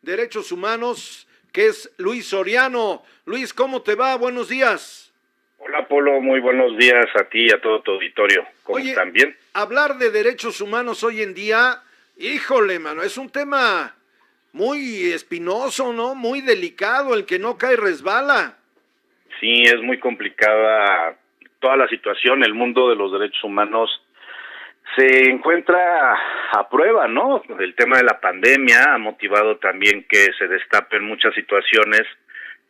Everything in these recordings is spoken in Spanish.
Derechos Humanos, que es Luis Soriano. Luis, ¿cómo te va? Buenos días. Hola Polo, muy buenos días a ti y a todo tu auditorio. ¿Cómo Oye, están? ¿Bien? hablar de derechos humanos hoy en día, híjole, mano, es un tema muy espinoso, ¿no? Muy delicado, el que no cae resbala. Sí, es muy complicada toda la situación. El mundo de los derechos humanos se encuentra a prueba, ¿no? El tema de la pandemia ha motivado también que se destapen muchas situaciones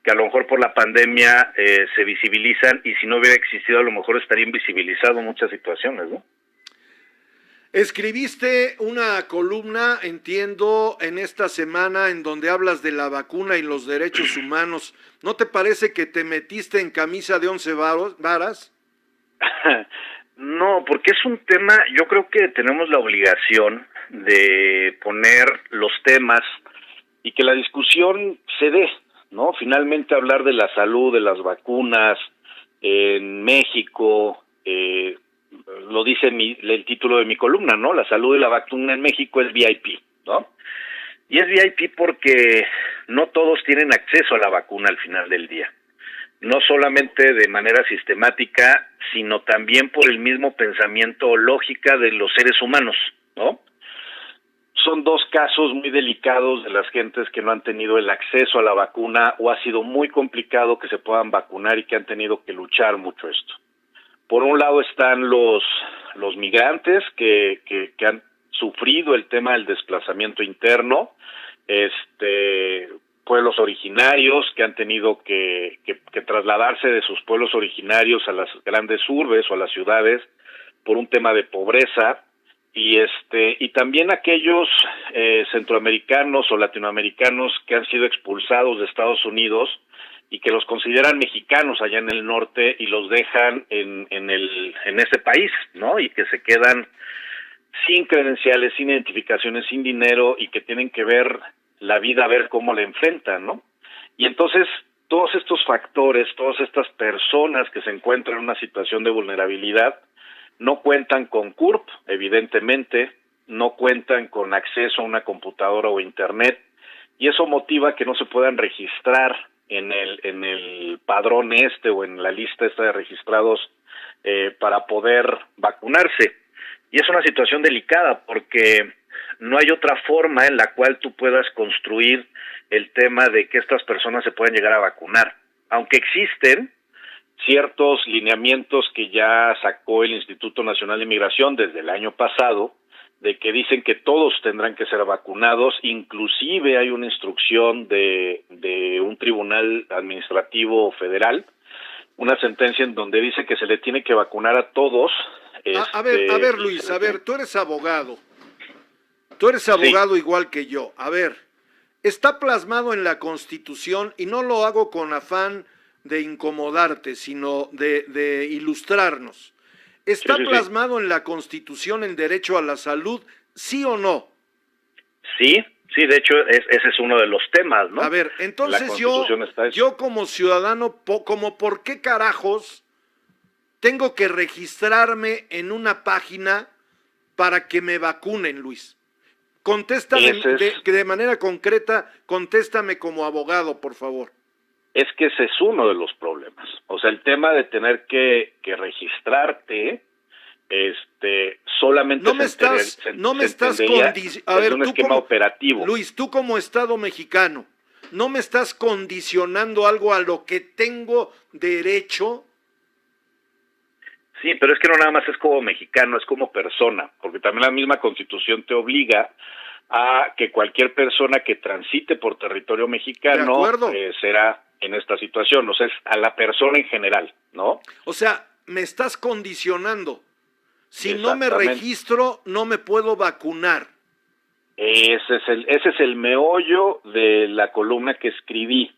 que a lo mejor por la pandemia se visibilizan, y si no hubiera existido a lo mejor estaría invisibilizado muchas situaciones, ¿no? Escribiste una columna, entiendo, en esta semana en donde hablas de la vacuna y los derechos humanos. ¿No te parece que te metiste en camisa de 11 varas? No, porque es un tema, yo creo que tenemos la obligación de poner los temas y que la discusión se dé, ¿no? Finalmente hablar de la salud, de las vacunas en México, lo dice el título de mi columna, ¿no? La salud de la vacuna en México es VIP, ¿no? Y es VIP porque no todos tienen acceso a la vacuna al final del día. No solamente de manera sistemática, sino también por el mismo pensamiento o lógica de los seres humanos, ¿no? Son dos casos muy delicados de las gentes que no han tenido el acceso a la vacuna o ha sido muy complicado que se puedan vacunar y que han tenido que luchar mucho esto. Por un lado están los migrantes que han sufrido el tema del desplazamiento interno, pueblos originarios que han tenido que trasladarse de sus pueblos originarios a las grandes urbes o a las ciudades por un tema de pobreza, y también aquellos centroamericanos o latinoamericanos que han sido expulsados de Estados Unidos y que los consideran mexicanos allá en el norte y los dejan en ese país, ¿no? Y que se quedan sin credenciales, sin identificaciones, sin dinero, y que tienen que ver la vida, a ver cómo la enfrentan, ¿no? Y entonces todos estos factores, todas estas personas que se encuentran en una situación de vulnerabilidad no cuentan con CURP, evidentemente, no cuentan con acceso a una computadora o internet, y eso motiva que no se puedan registrar en el padrón o en la lista esta de registrados para poder vacunarse. Y es una situación delicada porque no hay otra forma en la cual tú puedas construir el tema de que estas personas se puedan llegar a vacunar. Aunque existen ciertos lineamientos que ya sacó el Instituto Nacional de Migración desde el año pasado, de que dicen que todos tendrán que ser vacunados, inclusive hay una instrucción de un tribunal administrativo federal, una sentencia en donde dice que se le tiene que vacunar a todos. A ver, Luis, tú eres abogado. Tú eres abogado, sí, igual que yo. A ver, está plasmado en la Constitución, y no lo hago con afán de incomodarte, sino de ilustrarnos. ¿Está plasmado en la Constitución el derecho a la salud, sí o no? Sí, de hecho ese es uno de los temas, ¿no? A ver, entonces yo como ciudadano, ¿por qué carajos tengo que registrarme en una página para que me vacunen, Luis? Contéstame de manera concreta, contéstame como abogado, por favor. Es que ese es uno de los problemas. O sea, el tema de tener que registrarte, solamente no me estás a ver, un esquema operativo. Luis, tú como Estado mexicano, ¿no me estás condicionando algo a lo que tengo derecho? Sí, pero es que no nada más es como mexicano, es como persona, porque también la misma Constitución te obliga a que cualquier persona que transite por territorio mexicano será en esta situación, o sea, es a la persona en general, ¿no? O sea, me estás condicionando. Si no me registro, no me puedo vacunar. Ese es el meollo de la columna que escribí.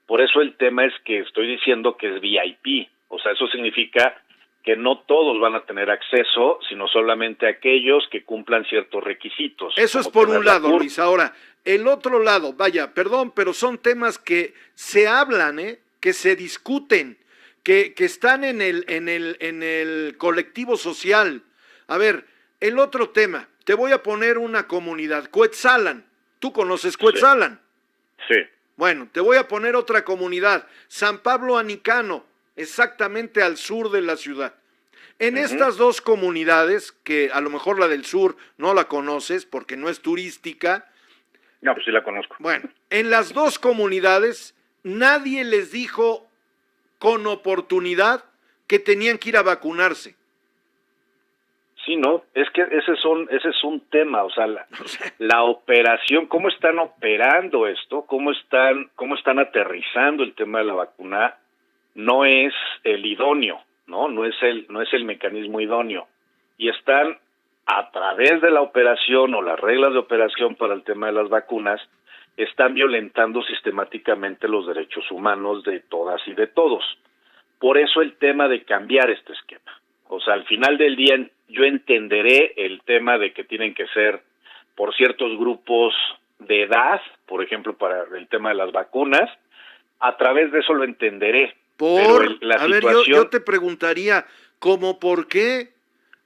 Por eso el tema es que estoy diciendo que es VIP. O sea, eso significa que no todos van a tener acceso, sino solamente aquellos que cumplan ciertos requisitos. Eso es por un lado, Luis. Ahora, el otro lado, vaya, perdón, pero son temas que se hablan, que se discuten, que están en el colectivo social. A ver, el otro tema, te voy a poner una comunidad, Cuetzalan. ¿Tú conoces Cuetzalan? Sí. Bueno, te voy a poner otra comunidad, San Pablo Anicano, exactamente al sur de la ciudad. En estas dos comunidades, que a lo mejor la del sur no la conoces porque no es turística, No, pues sí la conozco. bueno, en las dos comunidades nadie les dijo con oportunidad que tenían que ir a vacunarse. Sí, no, es que ese es un tema, o sea, la operación, cómo están operando esto, cómo están aterrizando el tema de la vacuna, no es el idóneo, no es el mecanismo idóneo. Y están a través de la operación o las reglas de operación para el tema de las vacunas, están violentando sistemáticamente los derechos humanos de todas y de todos. Por eso el tema de cambiar este esquema. O sea, al final del día yo entenderé el tema de que tienen que ser por ciertos grupos de edad, por ejemplo, para el tema de las vacunas, a través de eso lo entenderé. A ver, yo te preguntaría, ¿cómo por qué?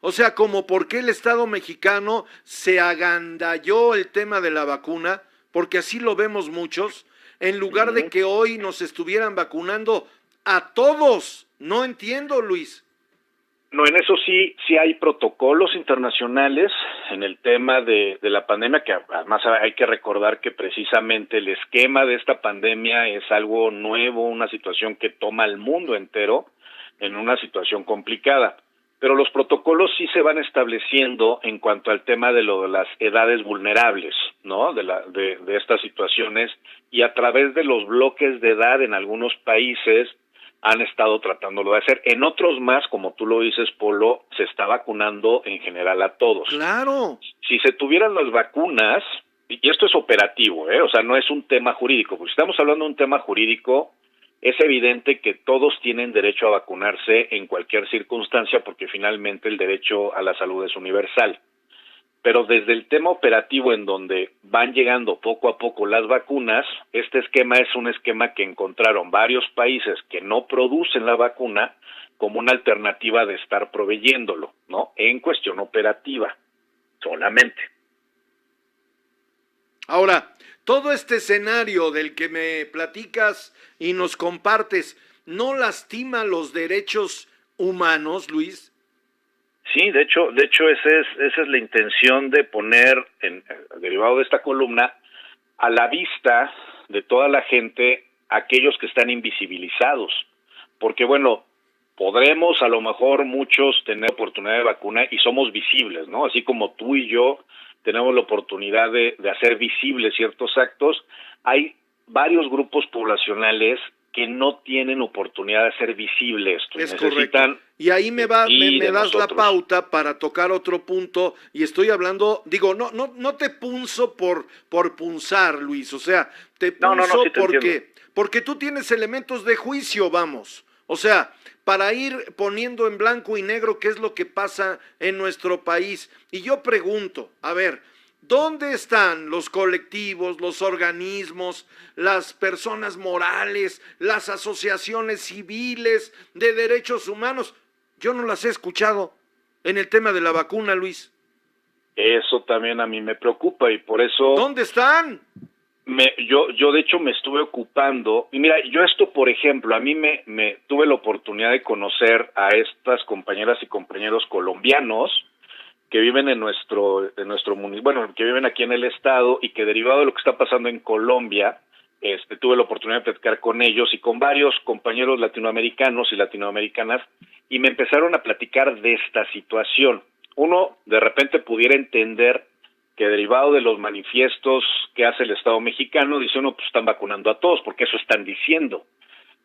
O sea, ¿cómo por qué el Estado mexicano se agandalló el tema de la vacuna? Porque así lo vemos muchos, en lugar de que hoy nos estuvieran vacunando a todos. No entiendo, Luis. No, en eso sí hay protocolos internacionales en el tema de la pandemia, que además hay que recordar que precisamente el esquema de esta pandemia es algo nuevo, una situación que toma al mundo entero en una situación complicada. Pero los protocolos sí se van estableciendo en cuanto al tema de las edades vulnerables, ¿no? De estas situaciones, y a través de los bloques de edad en algunos países han estado tratándolo de hacer. En otros más, como tú lo dices, Polo, se está vacunando en general a todos. Claro. Si se tuvieran las vacunas, y esto es operativo, o sea, no es un tema jurídico, porque si estamos hablando de un tema jurídico, es evidente que todos tienen derecho a vacunarse en cualquier circunstancia, porque finalmente el derecho a la salud es universal. Pero desde el tema operativo, en donde van llegando poco a poco las vacunas, este esquema es un esquema que encontraron varios países que no producen la vacuna como una alternativa de estar proveyéndolo, ¿no? En cuestión operativa, solamente. Ahora, todo este escenario del que me platicas y nos compartes, ¿no lastima los derechos humanos, Luis? Sí, de hecho esa es la intención de poner, derivado de esta columna, a la vista de toda la gente aquellos que están invisibilizados. Porque bueno, podremos a lo mejor muchos tener oportunidad de vacuna y somos visibles, ¿no? Así como tú y yo tenemos la oportunidad de hacer visibles ciertos actos, hay varios grupos poblacionales que no tienen oportunidad de hacer visible esto. Es correcto. Y ahí me das la pauta para tocar otro punto, y estoy hablando, digo, no te punzo por punzar, Luis, o sea, te punzo porque tú tienes elementos de juicio, vamos. O sea, para ir poniendo en blanco y negro qué es lo que pasa en nuestro país. Y yo pregunto, a ver, ¿dónde están los colectivos, los organismos, las personas morales, las asociaciones civiles de derechos humanos? Yo no las he escuchado en el tema de la vacuna, Luis. Eso también a mí me preocupa y por eso... ¿Dónde están? Yo de hecho me estuve ocupando, y mira, yo esto, por ejemplo, a mí me tuve la oportunidad de conocer a estas compañeras y compañeros colombianos que viven en nuestro municipio, bueno, que viven aquí en el estado, y que derivado de lo que está pasando en Colombia, tuve la oportunidad de platicar con ellos y con varios compañeros latinoamericanos y latinoamericanas, y me empezaron a platicar de esta situación. Uno de repente pudiera entender que derivado de los manifiestos que hace el Estado mexicano, dice uno, pues están vacunando a todos, porque eso están diciendo.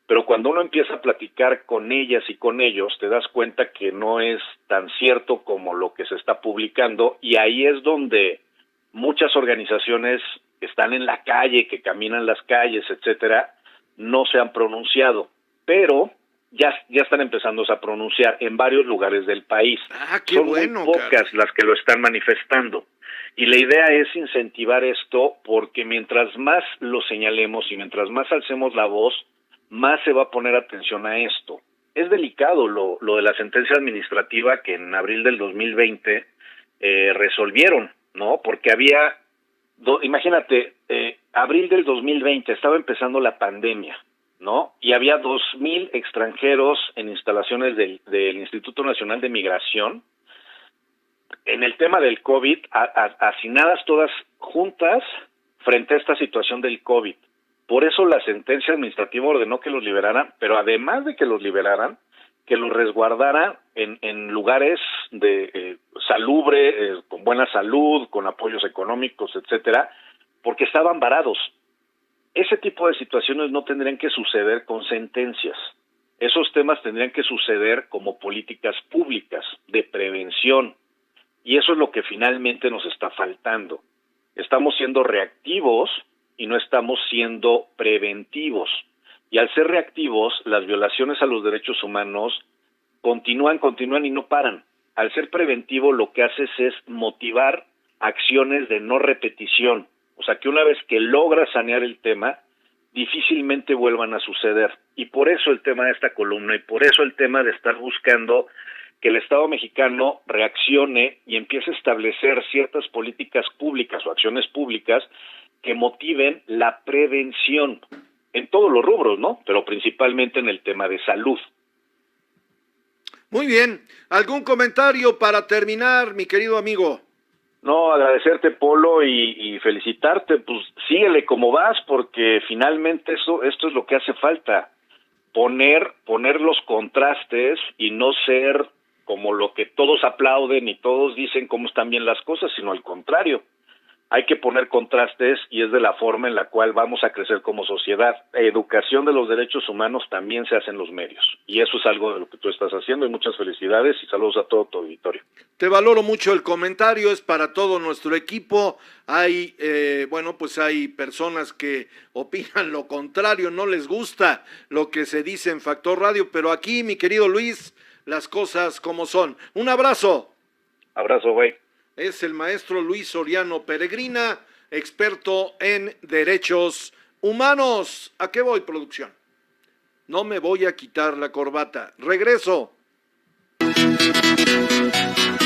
Pero cuando uno empieza a platicar con ellas y con ellos, te das cuenta que no es tan cierto como lo que se está publicando, y ahí es donde muchas organizaciones que están en la calle, que caminan las calles, etcétera, no se han pronunciado, pero ya están empezando a pronunciar en varios lugares del país. Son bueno, muy pocas las que lo están manifestando. Y la idea es incentivar esto, porque mientras más lo señalemos y mientras más alcemos la voz, más se va a poner atención a esto. Es delicado lo de la sentencia administrativa que en abril del 2020 resolvieron, ¿no? Porque había, imagínate, abril del 2020, estaba empezando la pandemia, ¿no? Y había 2,000 extranjeros en instalaciones del Instituto Nacional de Migración. En el tema del COVID, hacinadas todas juntas frente a esta situación del COVID. Por eso la sentencia administrativa ordenó que los liberaran, pero además de que los liberaran, que los resguardara en lugares de salubre, con buena salud, con apoyos económicos, etcétera, porque estaban varados. Ese tipo de situaciones no tendrían que suceder con sentencias. Esos temas tendrían que suceder como políticas públicas de prevención. Y eso es lo que finalmente nos está faltando. Estamos siendo reactivos y no estamos siendo preventivos. Y al ser reactivos, las violaciones a los derechos humanos continúan y no paran. Al ser preventivo, lo que haces es motivar acciones de no repetición. O sea, que una vez que logras sanear el tema, difícilmente vuelvan a suceder. Y por eso el tema de esta columna, y por eso el tema de estar buscando que el Estado mexicano reaccione y empiece a establecer ciertas políticas públicas o acciones públicas que motiven la prevención en todos los rubros, ¿no? Pero principalmente en el tema de salud. Muy bien. ¿Algún comentario para terminar, mi querido amigo? No, agradecerte, Polo, y felicitarte. Pues síguele como vas, porque finalmente esto es lo que hace falta. Poner los contrastes y no ser como lo que todos aplauden y todos dicen cómo están bien las cosas, sino al contrario. Hay que poner contrastes y es de la forma en la cual vamos a crecer como sociedad. Educación de los derechos humanos también se hace en los medios y eso es algo de lo que tú estás haciendo y muchas felicidades y saludos a todo tu auditorio. Te valoro mucho el comentario, es para todo nuestro equipo. Hay, pues hay personas que opinan lo contrario, no les gusta lo que se dice en Factor Radio, pero aquí, mi querido Luis, las cosas como son. Un abrazo. Abrazo, güey. Es el maestro Luis Soriano Peregrina, experto en derechos humanos. ¿A qué voy, producción? No me voy a quitar la corbata. Regreso.